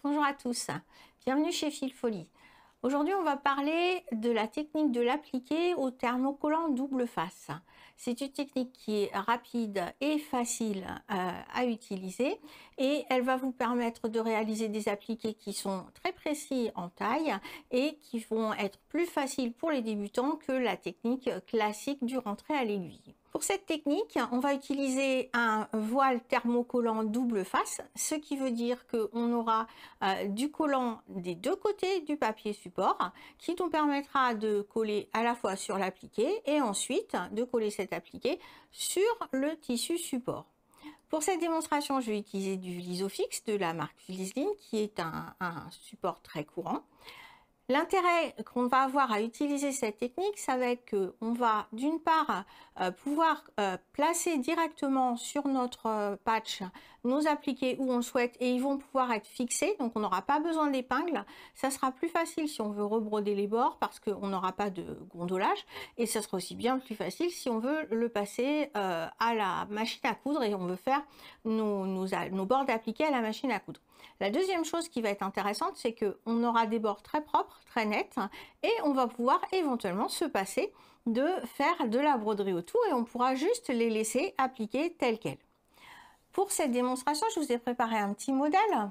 Bonjour à tous, bienvenue chez Fil Folie. Aujourd'hui, on va parler de la technique de l'appliquer au thermocollant double face. C'est une technique qui est rapide et facile à utiliser et elle va vous permettre de réaliser des appliqués qui sont très précis en taille et qui vont être plus faciles pour les débutants que la technique classique du rentré à l'aiguille. Pour cette technique, on va utiliser un voile thermocollant double face, ce qui veut dire qu'on aura du collant des deux côtés du papier support qui nous permettra de coller à la fois sur l'appliqué et ensuite de coller cet appliqué sur le tissu support. Pour cette démonstration, je vais utiliser du Vlisofix de la marque Vlislin qui est un support très courant. L'intérêt qu'on va avoir à utiliser cette technique, ça va être qu'on va d'une part pouvoir placer directement sur notre patch nos appliqués où on le souhaite et ils vont pouvoir être fixés, donc on n'aura pas besoin d'épingles. Ça sera plus facile si on veut rebroder les bords parce qu'on n'aura pas de gondolage et ça sera aussi bien plus facile si on veut le passer à la machine à coudre et on veut faire nos bords d'appliqués à la machine à coudre. La deuxième chose qui va être intéressante, c'est qu'on aura des bords très propres, très nets, et on va pouvoir éventuellement se passer de faire de la broderie autour et on pourra juste les laisser appliquer tels quels. Pour cette démonstration, je vous ai préparé un petit modèle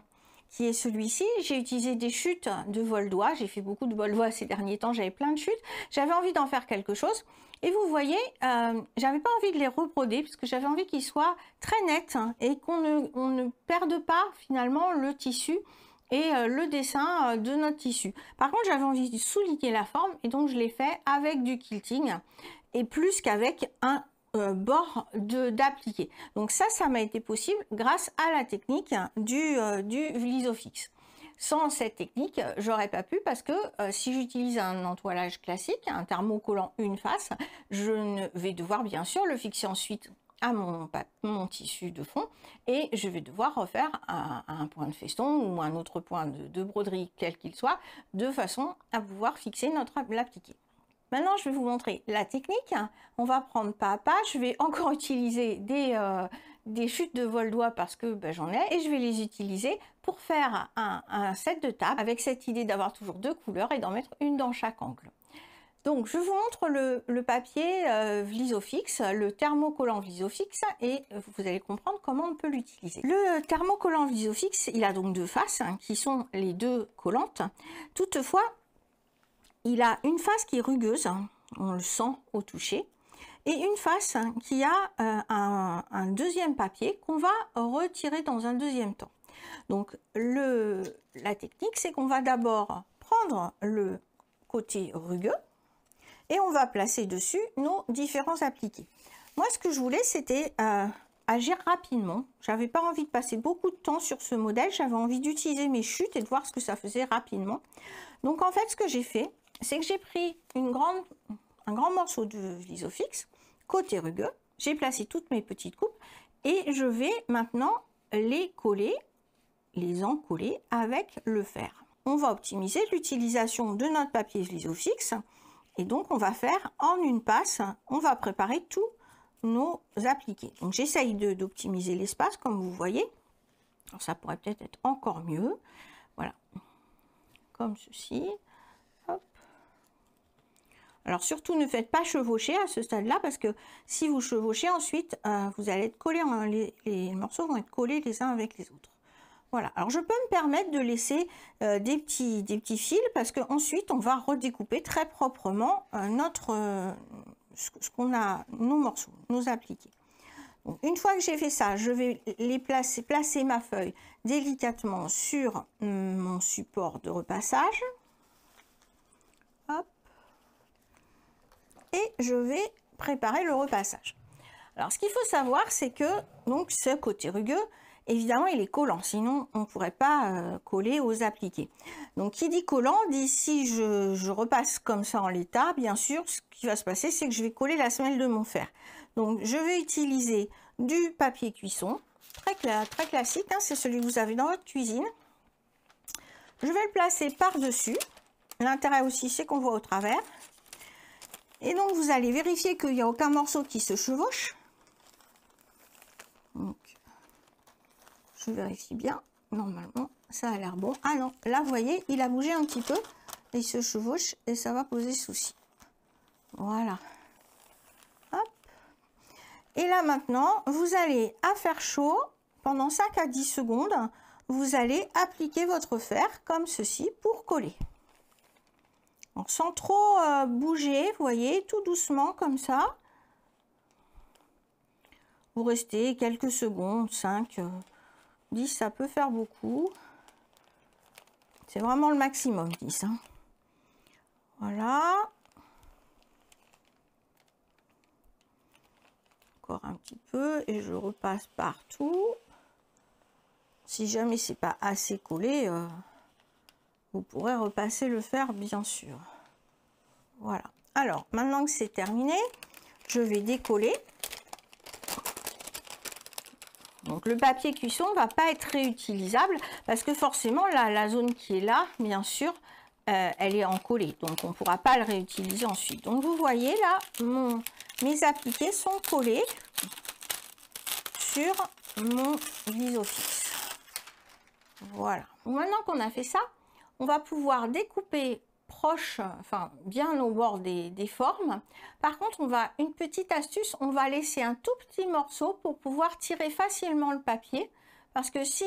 qui est celui-ci. J'ai utilisé des chutes de vol d'oie. J'ai fait beaucoup de vol d'oie ces derniers temps, j'avais plein de chutes. J'avais envie d'en faire quelque chose. Et vous voyez, j'avais pas envie de les rebroder parce que j'avais envie qu'ils soient très nets et qu'on ne perde pas finalement le tissu et le dessin de notre tissu. Par contre, j'avais envie de souligner la forme et donc je l'ai fait avec du quilting et plus qu'avec un bord d'appliqué. Donc ça m'a été possible grâce à la technique du Vlisofix. Sans cette technique, j'aurais pas pu parce que si j'utilise un entoilage classique, un thermocollant une face, je vais devoir bien sûr le fixer ensuite à mon tissu de fond et je vais devoir refaire un point de feston ou un autre point de broderie quel qu'il soit de façon à pouvoir fixer l'appliqué. Maintenant, je vais vous montrer la technique. On va prendre pas à pas. Je vais encore utiliser des chutes de vol d'oie parce que j'en ai et je vais les utiliser pour faire un set de table avec cette idée d'avoir toujours deux couleurs et d'en mettre une dans chaque angle. Donc, je vous montre le papier Vlisofix, le thermocollant Vlisofix et vous allez comprendre comment on peut l'utiliser. Le thermocollant Vlisofix, il a donc deux faces qui sont les deux collantes. Toutefois, il a une face qui est rugueuse, on le sent au toucher, et une face qui a un deuxième papier qu'on va retirer dans un deuxième temps. Donc la technique, c'est qu'on va d'abord prendre le côté rugueux et on va placer dessus nos différents appliqués. Moi, ce que je voulais, c'était agir rapidement. J'avais pas envie de passer beaucoup de temps sur ce modèle, j'avais envie d'utiliser mes chutes et de voir ce que ça faisait rapidement. Donc en fait, ce que j'ai fait, c'est que j'ai pris un grand morceau de Vlisofix, côté rugueux, j'ai placé toutes mes petites coupes et je vais maintenant les coller, les encoller avec le fer. On va optimiser l'utilisation de notre papier Vlisofix et donc on va faire en une passe, on va préparer tous nos appliqués. Donc j'essaye d'optimiser l'espace comme vous voyez. Alors, ça pourrait peut-être être encore mieux. Voilà, comme ceci. Alors surtout ne faites pas chevaucher à ce stade-là parce que si vous chevauchez ensuite, vous allez être collés, les morceaux vont être collés les uns avec les autres. Voilà, alors je peux me permettre de laisser des petits fils parce qu'ensuite on va redécouper très proprement ce qu'on a, nos morceaux, nos appliqués. Donc, une fois que j'ai fait ça, je vais placer ma feuille délicatement sur mon support de repassage. Hop. Et je vais préparer le repassage. Alors ce qu'il faut savoir, c'est que donc ce côté rugueux, évidemment il est collant, sinon on ne pourrait pas coller aux appliqués. Donc qui dit collant, dit si je repasse comme ça en l'état, bien sûr ce qui va se passer c'est que je vais coller la semelle de mon fer. Donc je vais utiliser du papier cuisson, très classique, hein, c'est celui que vous avez dans votre cuisine. Je vais le placer par-dessus, l'intérêt aussi c'est qu'on voit au travers. Et donc, vous allez vérifier qu'il n'y a aucun morceau qui se chevauche. Donc, je vérifie bien. Normalement, ça a l'air bon. Ah non, là, vous voyez, il a bougé un petit peu. Il se chevauche et ça va poser souci. Voilà. Hop. Et là, maintenant, vous allez à faire chaud pendant 5 à 10 secondes. Vous allez appliquer votre fer comme ceci pour coller. Donc, sans trop bouger, vous voyez, tout doucement comme ça. Vous restez quelques secondes, 5, 10, ça peut faire beaucoup. C'est vraiment le maximum, 10. Hein. Voilà. Encore un petit peu et je repasse partout. Si jamais c'est pas assez collé, vous pourrez repasser le fer, bien sûr. Voilà. Alors, maintenant que c'est terminé, je vais décoller. Donc le papier cuisson ne va pas être réutilisable parce que forcément la zone qui est là, bien sûr, elle est encollée. Donc on ne pourra pas le réutiliser ensuite. Donc vous voyez là, mes appliqués sont collés sur mon Visofix. Voilà. Donc, maintenant qu'on a fait ça, on va pouvoir découper proche, enfin bien au bord des formes. Par contre, une petite astuce, on va laisser un tout petit morceau pour pouvoir tirer facilement le papier. Parce que si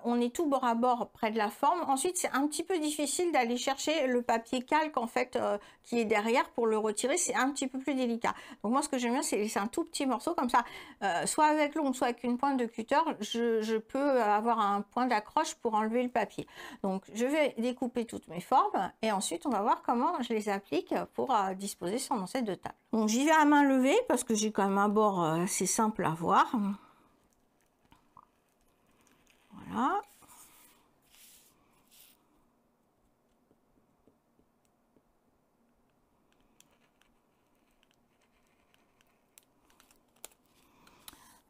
on est tout bord à bord près de la forme, ensuite c'est un petit peu difficile d'aller chercher le papier calque en fait qui est derrière pour le retirer, c'est un petit peu plus délicat. Donc moi ce que j'aime bien c'est laisser un tout petit morceau comme ça, soit avec l'ongle, soit avec une pointe de cutter, je peux avoir un point d'accroche pour enlever le papier. Donc je vais découper toutes mes formes et ensuite on va voir comment je les applique pour disposer sur mon set de table. Donc j'y vais à main levée parce que j'ai quand même un bord assez simple à voir. Voilà.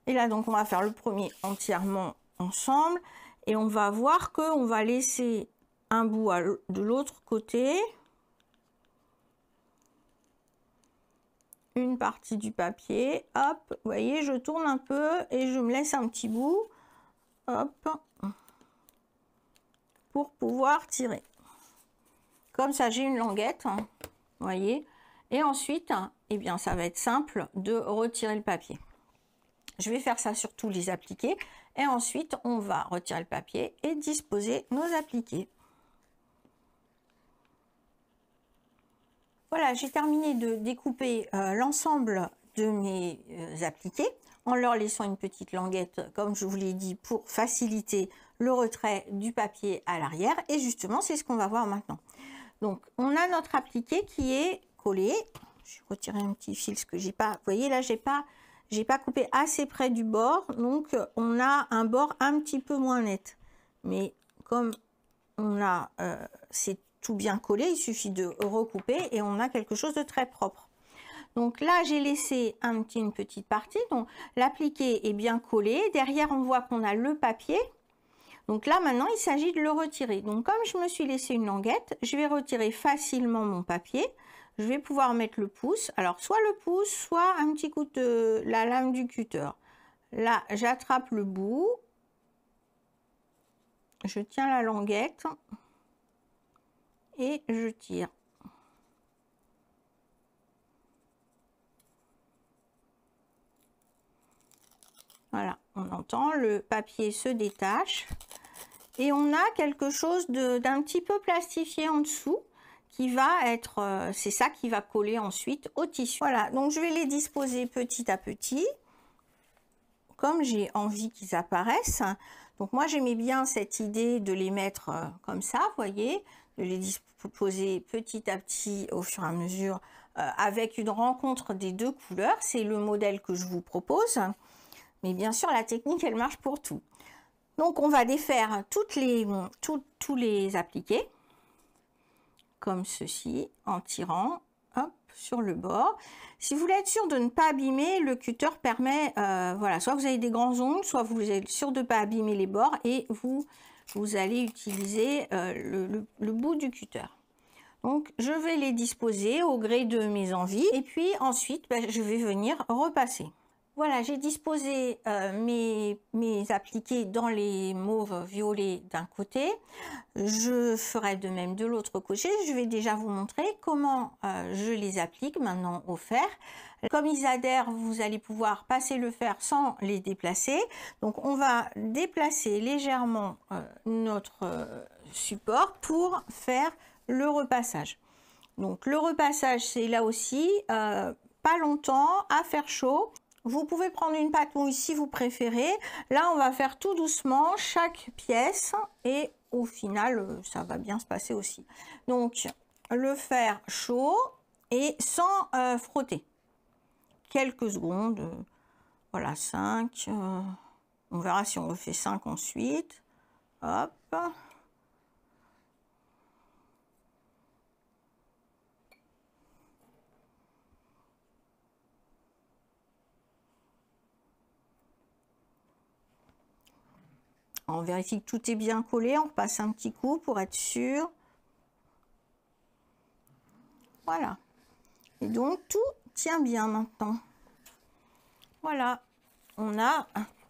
Et là, donc, on va faire le premier entièrement ensemble. Et on va voir qu'on va laisser un bout de l'autre côté. Une partie du papier. Hop, vous voyez, je tourne un peu et je me laisse un petit bout. Hop. Pour pouvoir tirer. Comme ça, j'ai une languette, hein, vous voyez. Et ensuite, eh bien, ça va être simple de retirer le papier. Je vais faire ça sur tous les appliqués. Et ensuite, on va retirer le papier et disposer nos appliqués. Voilà, j'ai terminé de découper l'ensemble de mes appliqués en leur laissant une petite languette, comme je vous l'ai dit, pour faciliter le retrait du papier à l'arrière. Et justement, c'est ce qu'on va voir maintenant. Donc, on a notre appliqué qui est collé. Je vais retirer un petit fil, ce que j'ai pas. Vous voyez, là, j'ai pas coupé assez près du bord. Donc, on a un bord un petit peu moins net. Mais comme on a, c'est tout bien collé, il suffit de recouper et on a quelque chose de très propre. Donc là, j'ai laissé une petite partie. Donc, l'appliqué est bien collé. Derrière, on voit qu'on a le papier. Donc là, maintenant, il s'agit de le retirer. Donc, comme je me suis laissé une languette, je vais retirer facilement mon papier. Je vais pouvoir mettre le pouce. Alors, soit le pouce, soit un petit coup de la lame du cutter. Là, j'attrape le bout. Je tiens la languette. Et je tire. Voilà, on entend, le papier se détache. Et on a quelque chose d'un petit peu plastifié en dessous qui va être, c'est ça qui va coller ensuite au tissu. Voilà, donc je vais les disposer petit à petit, comme j'ai envie qu'ils apparaissent. Donc moi j'aimais bien cette idée de les mettre comme ça, vous voyez, de les disposer petit à petit au fur et à mesure avec une rencontre des deux couleurs. C'est le modèle que je vous propose. Mais bien sûr, la technique, elle marche pour tout. Donc, on va défaire tous les appliqués, comme ceci, en tirant hop, sur le bord. Si vous voulez être sûr de ne pas abîmer, le cutter permet, voilà, soit vous avez des grands ongles, soit vous êtes sûr de ne pas abîmer les bords et vous allez utiliser le bout du cutter. Donc, je vais les disposer au gré de mes envies et puis ensuite, je vais venir repasser. Voilà, j'ai disposé mes appliqués dans les mauves violets d'un côté. Je ferai de même de l'autre côté. Je vais déjà vous montrer comment je les applique maintenant au fer. Comme ils adhèrent, vous allez pouvoir passer le fer sans les déplacer. Donc on va déplacer légèrement notre support pour faire le repassage. Donc le repassage, c'est là aussi pas longtemps, à faire chaud. Vous pouvez prendre une pâte mouille si vous préférez. Là, on va faire tout doucement chaque pièce et au final, ça va bien se passer aussi. Donc, le faire chaud et sans frotter. Quelques secondes, voilà, 5. On verra si on refait 5 ensuite. Hop. On vérifie que tout est bien collé, on repasse un petit coup pour être sûr. Voilà. Et donc, tout tient bien maintenant. Voilà. On a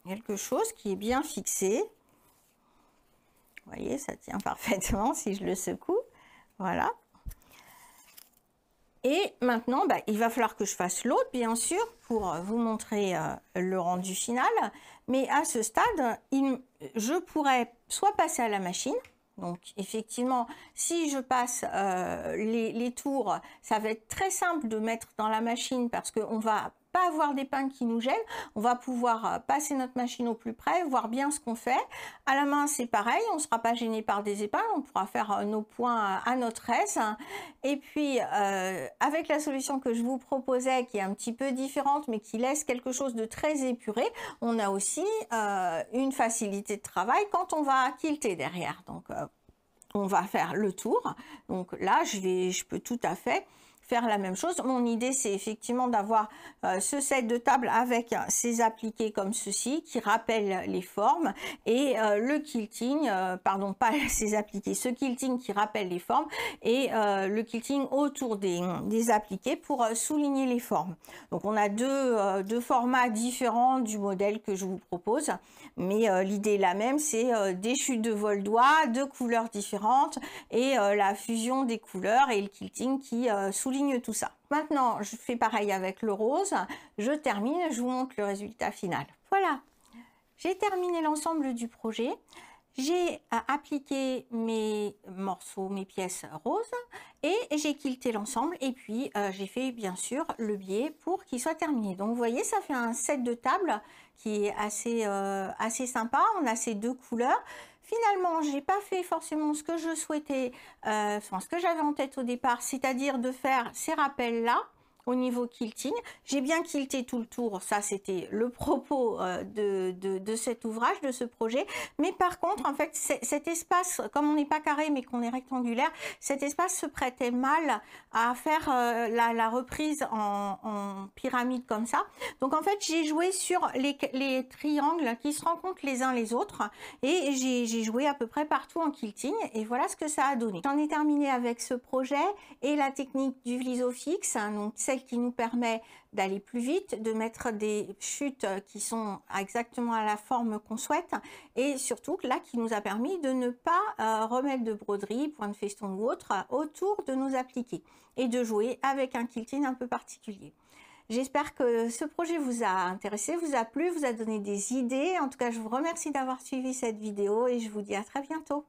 quelque chose qui est bien fixé. Vous voyez, ça tient parfaitement si je le secoue. Voilà. Et maintenant, il va falloir que je fasse l'autre, bien sûr, pour vous montrer le rendu final. Mais à ce stade, je pourrais soit passer à la machine. Donc, effectivement, si je passe les tours, ça va être très simple de mettre dans la machine parce qu'on va pas avoir d'épingles qui nous gênent. On va pouvoir passer notre machine au plus près, voir bien ce qu'on fait. À la main, c'est pareil, on ne sera pas gêné par des épingles, on pourra faire nos points à notre aise. Et puis, avec la solution que je vous proposais, qui est un petit peu différente, mais qui laisse quelque chose de très épuré, on a aussi une facilité de travail quand on va quilter derrière. Donc, on va faire le tour. Donc là, je peux tout à fait faire la même chose. Mon idée, c'est effectivement d'avoir ce set de table avec ces appliqués comme ceci qui rappellent les formes et le quilting, pardon, pas ces appliqués, ce quilting qui rappelle les formes et le quilting autour des appliqués pour souligner les formes. Donc on a deux formats différents du modèle que je vous propose, mais l'idée est la même, c'est des chutes de vol d'oie, de couleurs différentes et la fusion des couleurs et le quilting qui souligne tout ça. Maintenant, je fais pareil avec le rose. Je termine, je vous montre le résultat final. Voilà, j'ai terminé l'ensemble du projet. J'ai appliqué mes morceaux, mes pièces roses et j'ai quilté l'ensemble et puis j'ai fait bien sûr le biais pour qu'il soit terminé. Donc vous voyez, ça fait un set de table qui est assez sympa. On a ces deux couleurs. Finalement, j'ai pas fait forcément ce que je souhaitais, ce que j'avais en tête au départ, c'est-à-dire de faire ces rappels-là au niveau quilting. J'ai bien quilté tout le tour, ça c'était le propos de cet ouvrage, de ce projet. Mais par contre, en fait, cet espace, comme on n'est pas carré mais qu'on est rectangulaire, cet espace se prêtait mal à faire la reprise en pyramide comme ça. Donc en fait, j'ai joué sur les triangles qui se rencontrent les uns les autres et j'ai joué à peu près partout en quilting et voilà ce que ça a donné. J'en ai terminé avec ce projet et la technique du Vlisofix, donc celle qui nous permet d'aller plus vite, de mettre des chutes qui sont exactement à la forme qu'on souhaite et surtout là qui nous a permis de ne pas remettre de broderie, point de feston ou autre autour de nos appliqués et de jouer avec un quilting un peu particulier. J'espère que ce projet vous a intéressé, vous a plu, vous a donné des idées. En tout cas, je vous remercie d'avoir suivi cette vidéo et je vous dis à très bientôt.